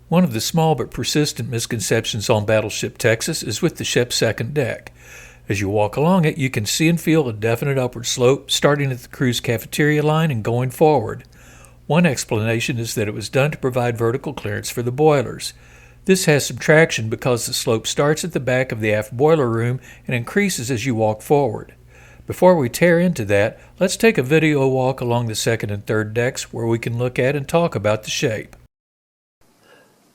One of the small but persistent misconceptions on Battleship Texas is with the ship's second deck. As you walk along it, you can see and feel a definite upward slope starting at the crew's cafeteria line and going forward. One explanation is that it was done to provide vertical clearance for the boilers. This has some traction because the slope starts at the back of the aft boiler room and increases as you walk forward. Before we tear into that, let's take a video walk along the second and third decks where we can look at and talk about the shape.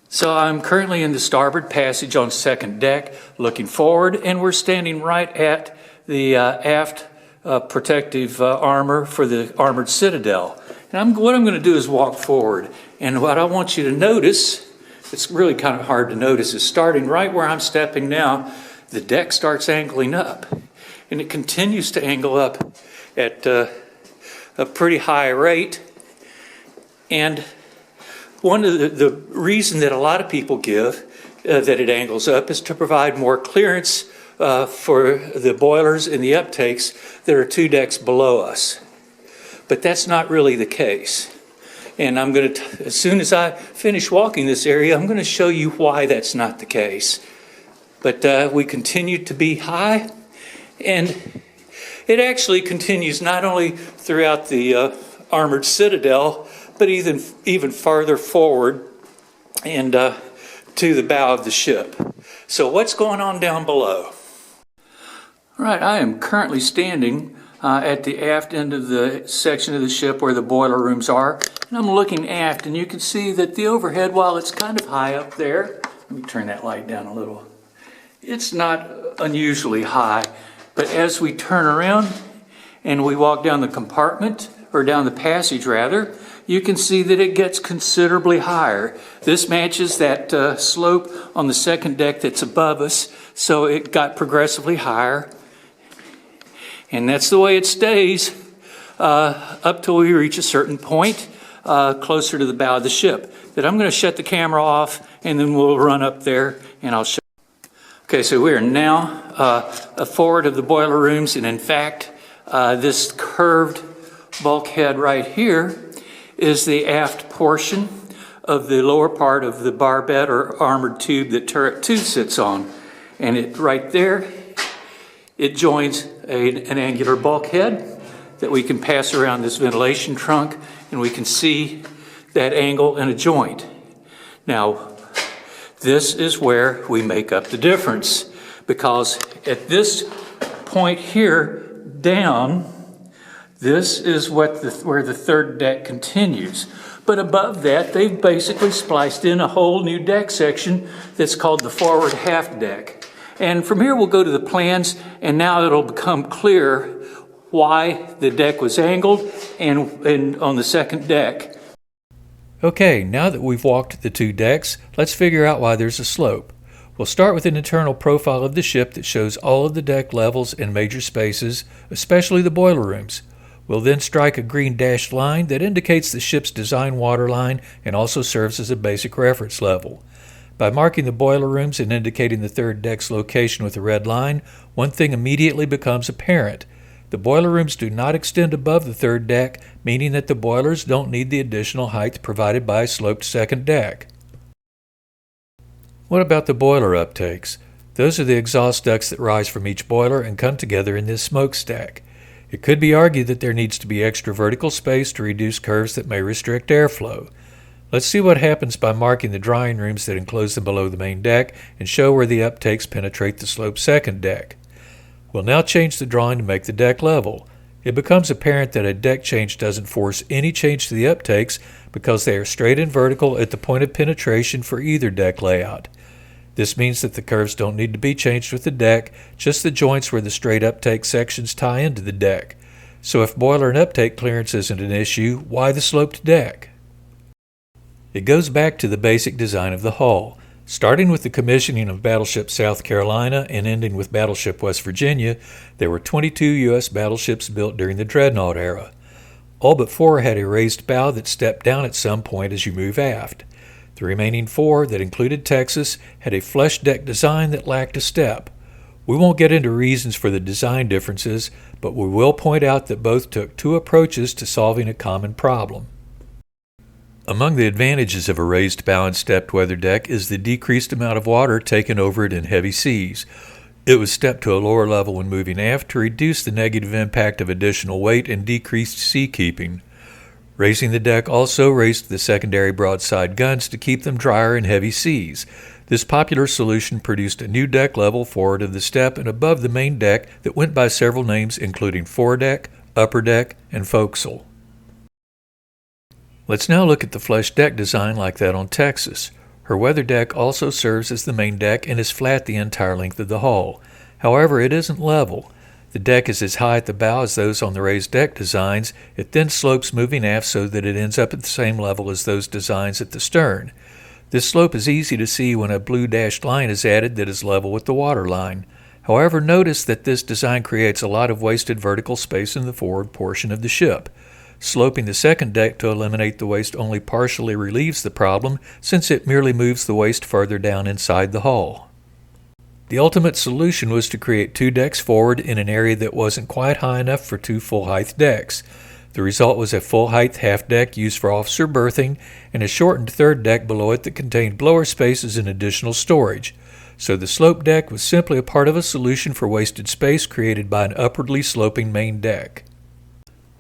So I'm currently in the starboard passage on second deck, looking forward, and we're standing right at the aft protective armor for the armored citadel. And what I'm going to do is walk forward, and what I want you to notice, it's really kind of hard to notice, is starting right where I'm stepping now, the deck starts angling up, and it continues to angle up at a pretty high rate. And one of the reason that a lot of people give that it angles up is to provide more clearance for the boilers and the uptakes that are 2 decks below us. But that's not really the case. And I'm going to, as soon as I finish walking this area, I'm going to show you why that's not the case. But we continue to be high, and it actually continues not only throughout the armored citadel, but even farther forward and to the bow of the ship. So what's going on down below? All right, I am currently standing at the aft end of the section of the ship where the boiler rooms are, and I'm looking aft, and you can see that the overhead, while it's kind of high up there, let me turn that light down a little, it's not unusually high, but as we turn around and we walk down the compartment, or down the passage rather, you can see that it gets considerably higher. This matches that slope on the second deck that's above us, so it got progressively higher. And that's the way it stays up till we reach a certain point closer to the bow of the ship. That I'm going to shut the camera off, and then we'll run up there and I'll show you. Okay, so we are now forward of the boiler rooms, and in fact, this curved bulkhead right here is the aft portion of the lower part of the barbette or armored tube that turret 2 sits on. And it right there, it joins an angular bulkhead that we can pass around this ventilation trunk, and we can see that angle in a joint. Now, this is where we make up the difference, because at this point here down, this is where the third deck continues. But above that, they've basically spliced in a whole new deck section that's called the forward half deck. And from here we'll go to the plans, and now it'll become clear why the deck was angled and on the second deck. Okay, now that we've walked the 2 decks, let's figure out why there's a slope. We'll start with an internal profile of the ship that shows all of the deck levels and major spaces, especially the boiler rooms. We'll then strike a green dashed line that indicates the ship's design waterline and also serves as a basic reference level. By marking the boiler rooms and indicating the third deck's location with a red line, one thing immediately becomes apparent. The boiler rooms do not extend above the third deck, meaning that the boilers don't need the additional height provided by a sloped second deck. What about the boiler uptakes? Those are the exhaust ducts that rise from each boiler and come together in this smokestack. It could be argued that there needs to be extra vertical space to reduce curves that may restrict airflow. Let's see what happens by marking the drying rooms that enclose them below the main deck and show where the uptakes penetrate the sloped second deck. We'll now change the drawing to make the deck level. It becomes apparent that a deck change doesn't force any change to the uptakes because they are straight and vertical at the point of penetration for either deck layout. This means that the curves don't need to be changed with the deck, just the joints where the straight uptake sections tie into the deck. So if boiler and uptake clearance isn't an issue, why the sloped deck? It goes back to the basic design of the hull. Starting with the commissioning of Battleship South Carolina and ending with Battleship West Virginia, there were 22 U.S. battleships built during the Dreadnought era. All but 4 had a raised bow that stepped down at some point as you move aft. The remaining 4, that included Texas, had a flush deck design that lacked a step. We won't get into reasons for the design differences, but we will point out that both took 2 approaches to solving a common problem. Among the advantages of a raised bow and stepped weather deck is the decreased amount of water taken over it in heavy seas. It was stepped to a lower level when moving aft to reduce the negative impact of additional weight and decreased sea keeping. Raising the deck also raised the secondary broadside guns to keep them drier in heavy seas. This popular solution produced a new deck level forward of the step and above the main deck that went by several names including foredeck, upper deck, and forecastle. Let's now look at the flush deck design like that on Texas. Her weather deck also serves as the main deck and is flat the entire length of the hull. However, it isn't level. The deck is as high at the bow as those on the raised deck designs. It then slopes moving aft so that it ends up at the same level as those designs at the stern. This slope is easy to see when a blue dashed line is added that is level with the water line. However, notice that this design creates a lot of wasted vertical space in the forward portion of the ship. Sloping the second deck to eliminate the waste only partially relieves the problem, since it merely moves the waste further down inside the hull. The ultimate solution was to create two decks forward in an area that wasn't quite high enough for two full-height decks. The result was a full-height half deck used for officer berthing and a shortened third deck below it that contained blower spaces and additional storage. So the slope deck was simply a part of a solution for wasted space created by an upwardly sloping main deck.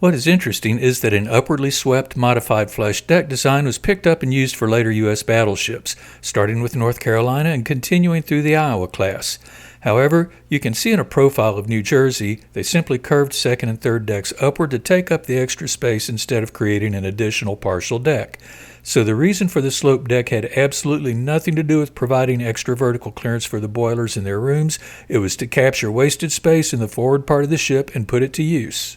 What is interesting is that an upwardly swept modified flush deck design was picked up and used for later U.S. battleships, starting with North Carolina and continuing through the Iowa class. However, you can see in a profile of New Jersey, they simply curved second and third decks upward to take up the extra space instead of creating an additional partial deck. So the reason for the slope deck had absolutely nothing to do with providing extra vertical clearance for the boilers in their rooms. It was to capture wasted space in the forward part of the ship and put it to use.